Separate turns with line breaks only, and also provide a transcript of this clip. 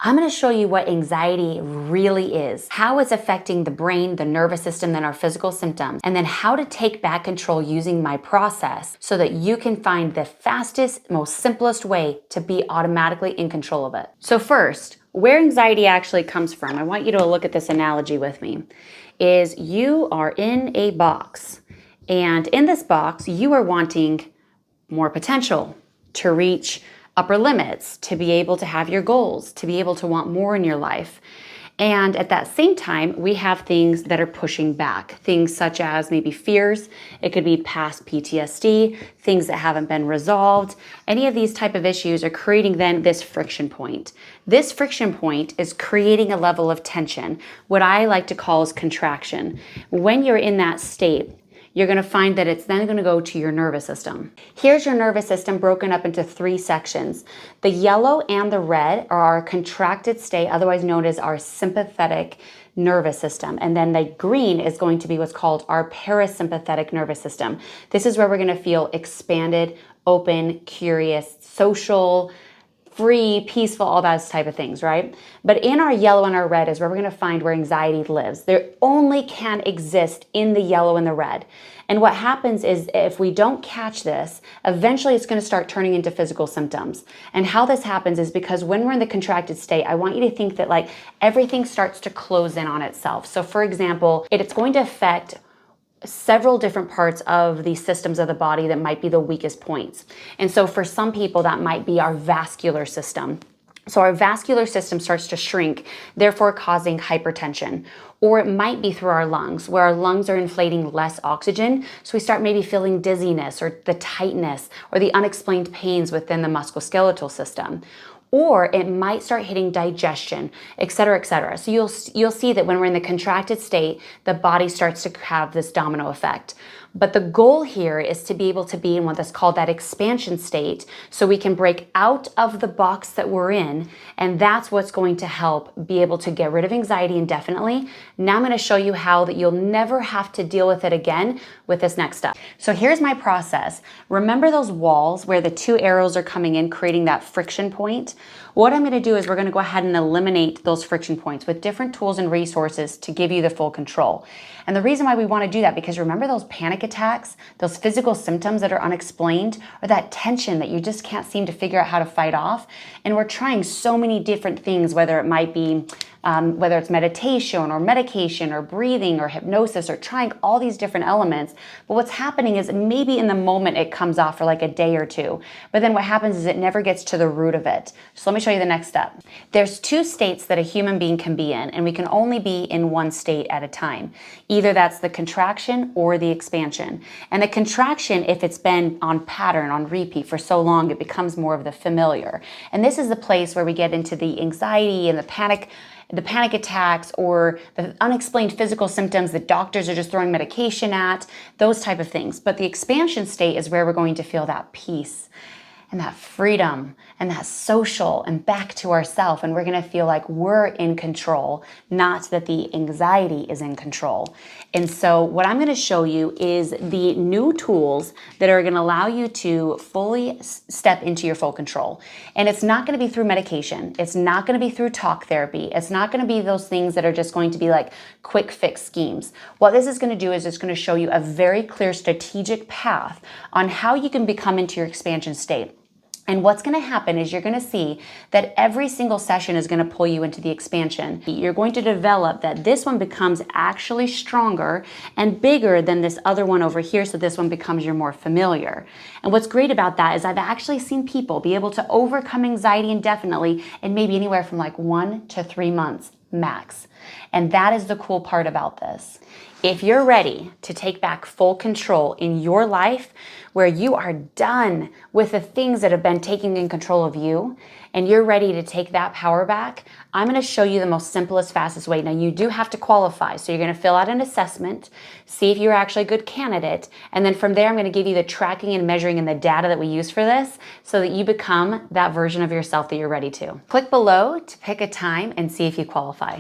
I'm going to show you what anxiety really is, how it's affecting the brain, the nervous system, then our physical symptoms, and then how to take back control using my process so that you can find the fastest, most simplest way to be automatically in control of it. So first, where anxiety actually comes from, I want you to look at this analogy with me, is you are in a box, and in this box, you are wanting more potential to reach upper limits, to be able to have your goals, to be able to want more in your life. And at that same time, we have things that are pushing back, things such as maybe fears. It could be past PTSD, things that haven't been resolved. Any of these type of issues are creating then this friction point. This friction point is creating a level of tension, what I like to call is contraction. When you're in that state, you're going to find that it's then going to go to your nervous system. Here's your nervous system broken up into 3 sections. The yellow and the red are our contracted state, otherwise known as our sympathetic nervous system. And then the green is going to be what's called our parasympathetic nervous system. This is where we're going to feel expanded, open, curious, social, free, peaceful, all those type of things, right? But in our yellow and our red is where we're going to find where anxiety lives. There only can exist in the yellow and the red. And what happens is if we don't catch this, eventually it's going to start turning into physical symptoms. And how this happens is because when we're in the contracted state, I want you to think that like everything starts to close in on itself. So for example, it's going to affect several different parts of the systems of the body that might be the weakest points. And so for some people, that might be our vascular system. So our vascular system starts to shrink, therefore causing hypertension. Or it might be through our lungs, where our lungs are inflating less oxygen. So we start maybe feeling dizziness or the tightness or the unexplained pains within the musculoskeletal system. Or it might start hitting digestion, et cetera, et cetera. So you'll see that when we're in the contracted state, the body starts to have this domino effect. But the goal here is to be able to be in what's called that expansion state so we can break out of the box that we're in, and that's what's going to help be able to get rid of anxiety indefinitely. Now I'm going to show you how that you'll never have to deal with it again with this next step. So here's my process. Remember those walls where the 2 arrows are coming in, creating that friction point? What I'm going to do is we're going to go ahead and eliminate those friction points with different tools and resources to give you the full control. And the reason why we want to do that, because remember those panic attacks, those physical symptoms that are unexplained, or that tension that you just can't seem to figure out how to fight off? And we're trying so many different things, whether it might be whether it's meditation or medication or breathing or hypnosis or trying all these different elements. But what's happening is maybe in the moment it comes off for like a day or 2. But then what happens is it never gets to the root of it. So let me show you the next step. There's 2 states that a human being can be in, and we can only be in one state at a time. Either that's the contraction or the expansion. And the contraction, if it's been on pattern, on repeat for so long, it becomes more of the familiar. And this is the place where we get into the anxiety and the panic attacks or the unexplained physical symptoms that doctors are just throwing medication at, those type of things. But the expansion state is where we're going to feel that peace and that freedom and that social and back to ourself. And we're going to feel like we're in control, not that the anxiety is in control. And so what I'm going to show you is the new tools that are going to allow you to fully step into your full control. And it's not going to be through medication. It's not going to be through talk therapy. It's not going to be those things that are just going to be like quick fix schemes. What this is going to do is it's going to show you a very clear strategic path on how you can become into your expansion state. And what's going to happen is you're going to see that every single session is going to pull you into the expansion. You're going to develop that this one becomes actually stronger and bigger than this other one over here, so this one becomes your more familiar. And what's great about that is I've actually seen people be able to overcome anxiety indefinitely in maybe anywhere from like 1 to 3 months max. And that is the cool part about this. If you're ready to take back full control in your life, where you are done with the things that have been taking in control of you, and you're ready to take that power back, I'm going to show you the most simplest, fastest way. Now, you do have to qualify. So you're going to fill out an assessment, see if you're actually a good candidate. And then from there, I'm going to give you the tracking and measuring and the data that we use for this so that you become that version of yourself that you're ready to. Click below to pick a time and see if you qualify.